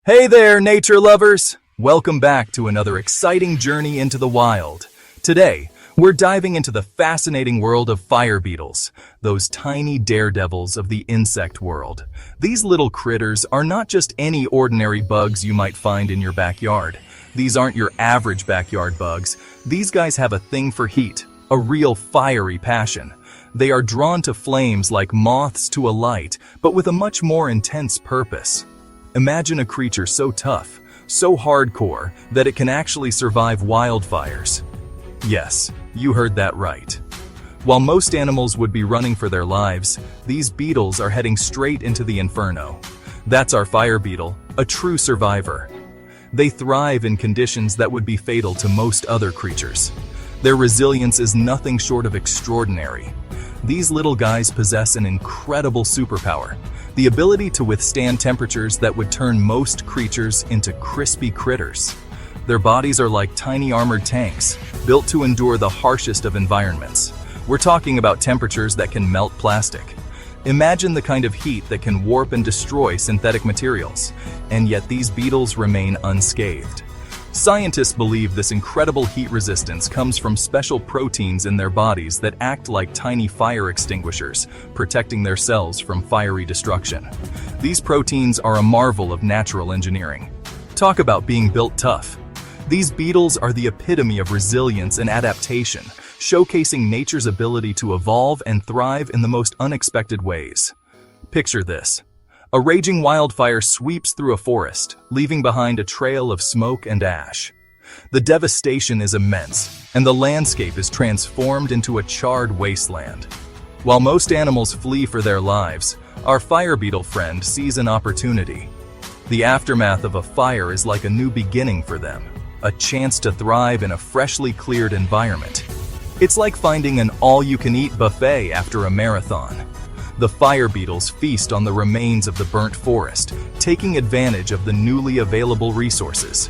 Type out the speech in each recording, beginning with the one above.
Hey there, nature lovers! Welcome back to another exciting journey into the wild. Today, we're diving into the fascinating world of fire beetles, those tiny daredevils of the insect world. These little critters are not just any ordinary bugs you might find in your backyard. These aren't your average backyard bugs. These guys have a thing for heat, a real fiery passion. They are drawn to flames like moths to a light, but with a much more intense purpose. Imagine a creature so tough, so hardcore, that it can actually survive wildfires. Yes, you heard that right. While most animals would be running for their lives, these beetles are heading straight into the inferno. That's our fire beetle, a true survivor. They thrive in conditions that would be fatal to most other creatures. Their resilience is nothing short of extraordinary. These little guys possess an incredible superpower, the ability to withstand temperatures that would turn most creatures into crispy critters. Their bodies are like tiny armored tanks, built to endure the harshest of environments. We're talking about temperatures that can melt plastic. Imagine the kind of heat that can warp and destroy synthetic materials, and yet these beetles remain unscathed. Scientists believe this incredible heat resistance comes from special proteins in their bodies that act like tiny fire extinguishers, protecting their cells from fiery destruction. These proteins are a marvel of natural engineering. Talk about being built tough. These beetles are the epitome of resilience and adaptation, showcasing nature's ability to evolve and thrive in the most unexpected ways. Picture this. A raging wildfire sweeps through a forest, leaving behind a trail of smoke and ash. The devastation is immense, and the landscape is transformed into a charred wasteland. While most animals flee for their lives, our fire beetle friend sees an opportunity. The aftermath of a fire is like a new beginning for them, a chance to thrive in a freshly cleared environment. It's like finding an all-you-can-eat buffet after a marathon. The fire beetles feast on the remains of the burnt forest, taking advantage of the newly available resources.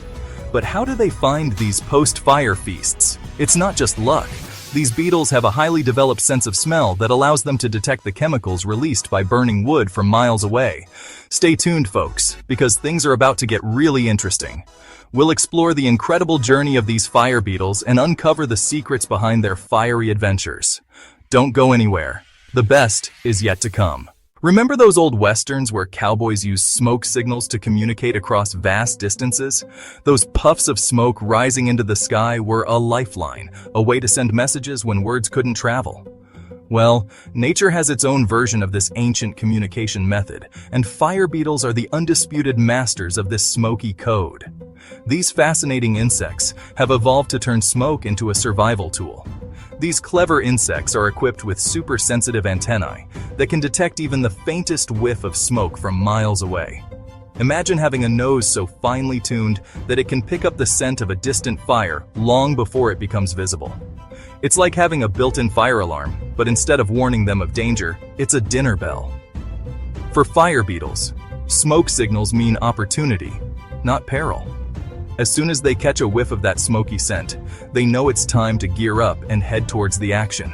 But how do they find these post-fire feasts? It's not just luck. These beetles have a highly developed sense of smell that allows them to detect the chemicals released by burning wood from miles away. Stay tuned, folks, because things are about to get really interesting. We'll explore the incredible journey of these fire beetles and uncover the secrets behind their fiery adventures. Don't go anywhere. The best is yet to come. Remember those old westerns where cowboys used smoke signals to communicate across vast distances? Those puffs of smoke rising into the sky were a lifeline, a way to send messages when words couldn't travel. Well, nature has its own version of this ancient communication method, and fire beetles are the undisputed masters of this smoky code. These fascinating insects have evolved to turn smoke into a survival tool. These clever insects are equipped with super-sensitive antennae that can detect even the faintest whiff of smoke from miles away. Imagine having a nose so finely tuned that it can pick up the scent of a distant fire long before it becomes visible. It's like having a built-in fire alarm, but instead of warning them of danger, it's a dinner bell. For fire beetles, smoke signals mean opportunity, not peril. As soon as they catch a whiff of that smoky scent, they know it's time to gear up and head towards the action.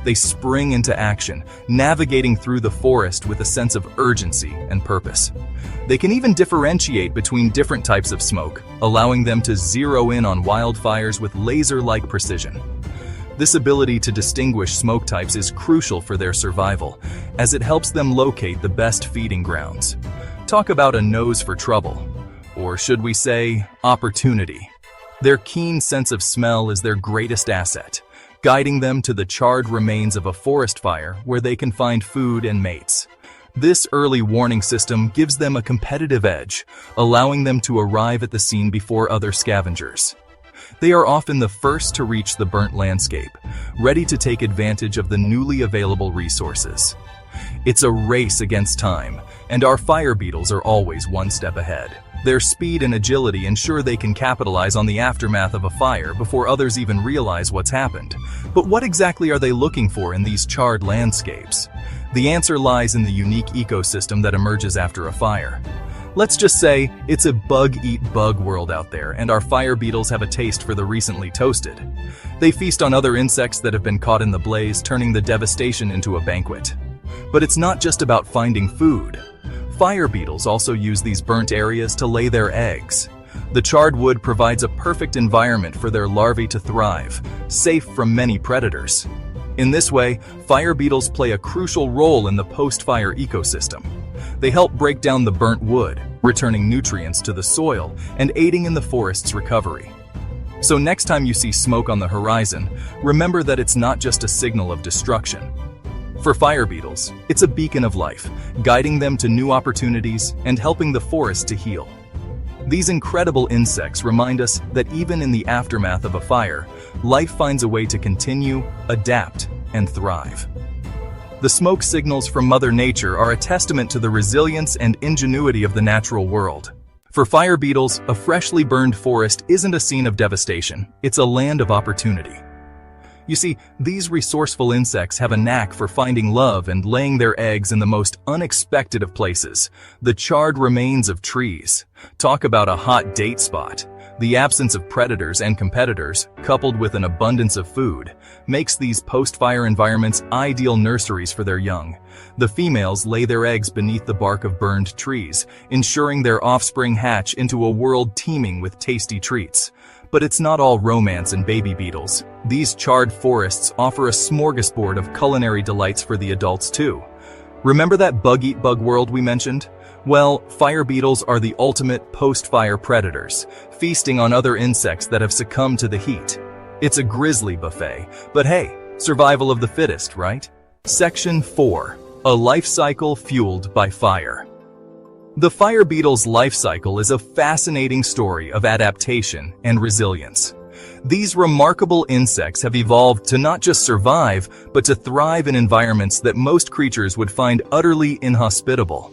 They spring into action, navigating through the forest with a sense of urgency and purpose. They can even differentiate between different types of smoke, allowing them to zero in on wildfires with laser-like precision. This ability to distinguish smoke types is crucial for their survival, as it helps them locate the best feeding grounds. Talk about a nose for trouble. Or should we say, opportunity. Their keen sense of smell is their greatest asset, guiding them to the charred remains of a forest fire where they can find food and mates. This early warning system gives them a competitive edge, allowing them to arrive at the scene before other scavengers. They are often the first to reach the burnt landscape, ready to take advantage of the newly available resources. It's a race against time, and our fire beetles are always one step ahead. Their speed and agility ensure they can capitalize on the aftermath of a fire before others even realize what's happened. But what exactly are they looking for in these charred landscapes? The answer lies in the unique ecosystem that emerges after a fire. Let's just say it's a bug-eat-bug world out there, and our fire beetles have a taste for the recently toasted. They feast on other insects that have been caught in the blaze, turning the devastation into a banquet. But it's not just about finding food. Fire beetles also use these burnt areas to lay their eggs. The charred wood provides a perfect environment for their larvae to thrive, safe from many predators. In this way, fire beetles play a crucial role in the post-fire ecosystem. They help break down the burnt wood, returning nutrients to the soil and aiding in the forest's recovery. So next time you see smoke on the horizon, remember that it's not just a signal of destruction. For fire beetles, it's a beacon of life, guiding them to new opportunities and helping the forest to heal. These incredible insects remind us that even in the aftermath of a fire, life finds a way to continue, adapt, and thrive. The smoke signals from Mother Nature are a testament to the resilience and ingenuity of the natural world. For fire beetles, a freshly burned forest isn't a scene of devastation, it's a land of opportunity. You see, these resourceful insects have a knack for finding love and laying their eggs in the most unexpected of places, the charred remains of trees. Talk about a hot date spot. The absence of predators and competitors, coupled with an abundance of food, makes these post-fire environments ideal nurseries for their young. The females lay their eggs beneath the bark of burned trees, ensuring their offspring hatch into a world teeming with tasty treats. But it's not all romance and baby beetles. These charred forests offer a smorgasbord of culinary delights for the adults too. Remember that bug-eat-bug world we mentioned? Well, fire beetles are the ultimate post-fire predators, feasting on other insects that have succumbed to the heat. It's a grisly buffet, but hey, survival of the fittest, right? Section 4. A life cycle fueled by fire. The fire beetle's life cycle is a fascinating story of adaptation and resilience. These remarkable insects have evolved to not just survive, but to thrive in environments that most creatures would find utterly inhospitable.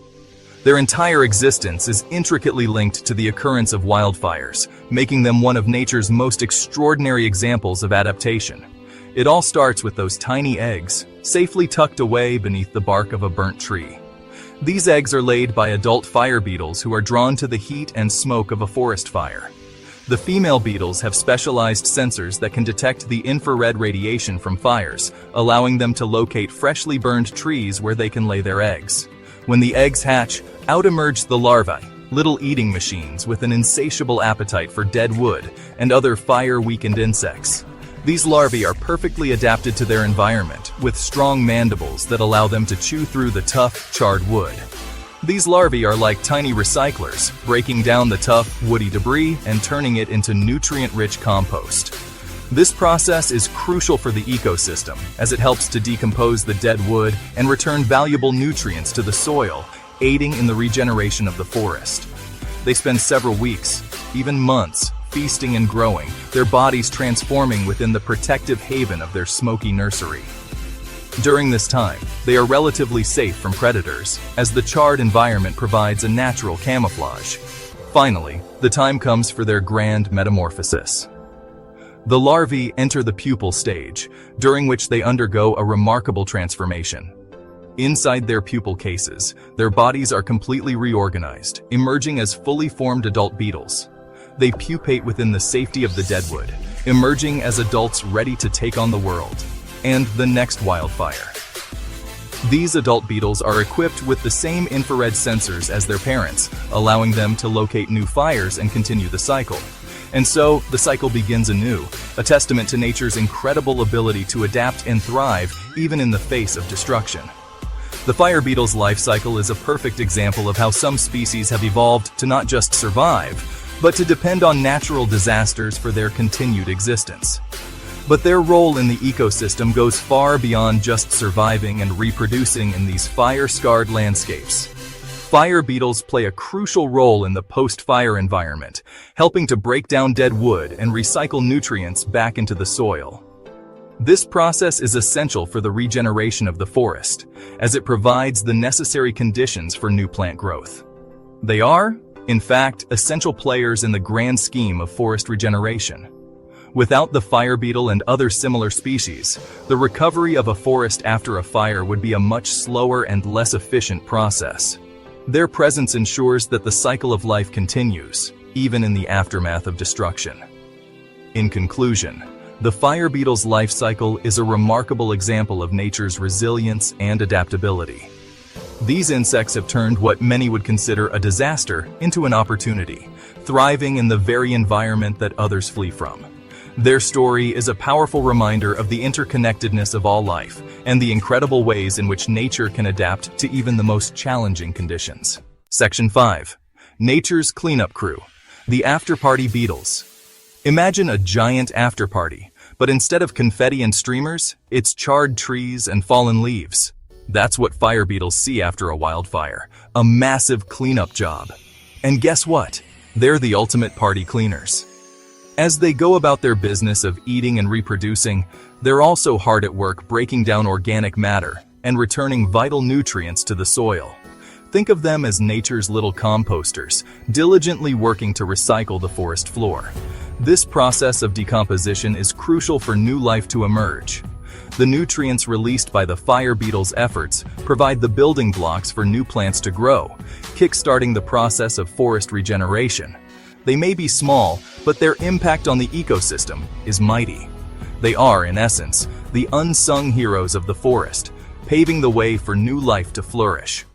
Their entire existence is intricately linked to the occurrence of wildfires, making them one of nature's most extraordinary examples of adaptation. It all starts with those tiny eggs, safely tucked away beneath the bark of a burnt tree. These eggs are laid by adult fire beetles who are drawn to the heat and smoke of a forest fire. The female beetles have specialized sensors that can detect the infrared radiation from fires, allowing them to locate freshly burned trees where they can lay their eggs. When the eggs hatch, out emerge the larvae, little eating machines with an insatiable appetite for dead wood and other fire-weakened insects. These larvae are perfectly adapted to their environment, with strong mandibles that allow them to chew through the tough, charred wood. These larvae are like tiny recyclers, breaking down the tough, woody debris and turning it into nutrient-rich compost. This process is crucial for the ecosystem, as it helps to decompose the dead wood and return valuable nutrients to the soil, aiding in the regeneration of the forest. They spend several weeks, even months, feasting and growing, their bodies transforming within the protective haven of their smoky nursery. During this time, they are relatively safe from predators, as the charred environment provides a natural camouflage. Finally, the time comes for their grand metamorphosis. The larvae enter the pupal stage, during which they undergo a remarkable transformation. Inside their pupal cases, their bodies are completely reorganized, emerging as fully formed adult beetles. They pupate within the safety of the deadwood, emerging as adults ready to take on the world and the next wildfire. These adult beetles are equipped with the same infrared sensors as their parents, allowing them to locate new fires and continue the cycle. And so, the cycle begins anew, a testament to nature's incredible ability to adapt and thrive even in the face of destruction. The fire beetle's life cycle is a perfect example of how some species have evolved to not just survive, but to depend on natural disasters for their continued existence. But their role in the ecosystem goes far beyond just surviving and reproducing in these fire-scarred landscapes. Fire beetles play a crucial role in the post-fire environment, helping to break down dead wood and recycle nutrients back into the soil. This process is essential for the regeneration of the forest, as it provides the necessary conditions for new plant growth. They are, in fact, essential players in the grand scheme of forest regeneration. Without the fire beetle and other similar species, the recovery of a forest after a fire would be a much slower and less efficient process. Their presence ensures that the cycle of life continues, even in the aftermath of destruction. In conclusion, the fire beetle's life cycle is a remarkable example of nature's resilience and adaptability. These insects have turned what many would consider a disaster into an opportunity, thriving in the very environment that others flee from. Their story is a powerful reminder of the interconnectedness of all life and the incredible ways in which nature can adapt to even the most challenging conditions. Section 5. Nature's Cleanup Crew, the After-Party Beetles. Imagine a giant after-party, but instead of confetti and streamers, it's charred trees and fallen leaves. That's what fire beetles see after a wildfire, a massive cleanup job. And guess what? They're the ultimate party cleaners. As they go about their business of eating and reproducing, they're also hard at work breaking down organic matter and returning vital nutrients to the soil. Think of them as nature's little composters, diligently working to recycle the forest floor. This process of decomposition is crucial for new life to emerge. The nutrients released by the fire beetle's efforts provide the building blocks for new plants to grow, kickstarting the process of forest regeneration. They may be small, but their impact on the ecosystem is mighty. They are, in essence, the unsung heroes of the forest, paving the way for new life to flourish.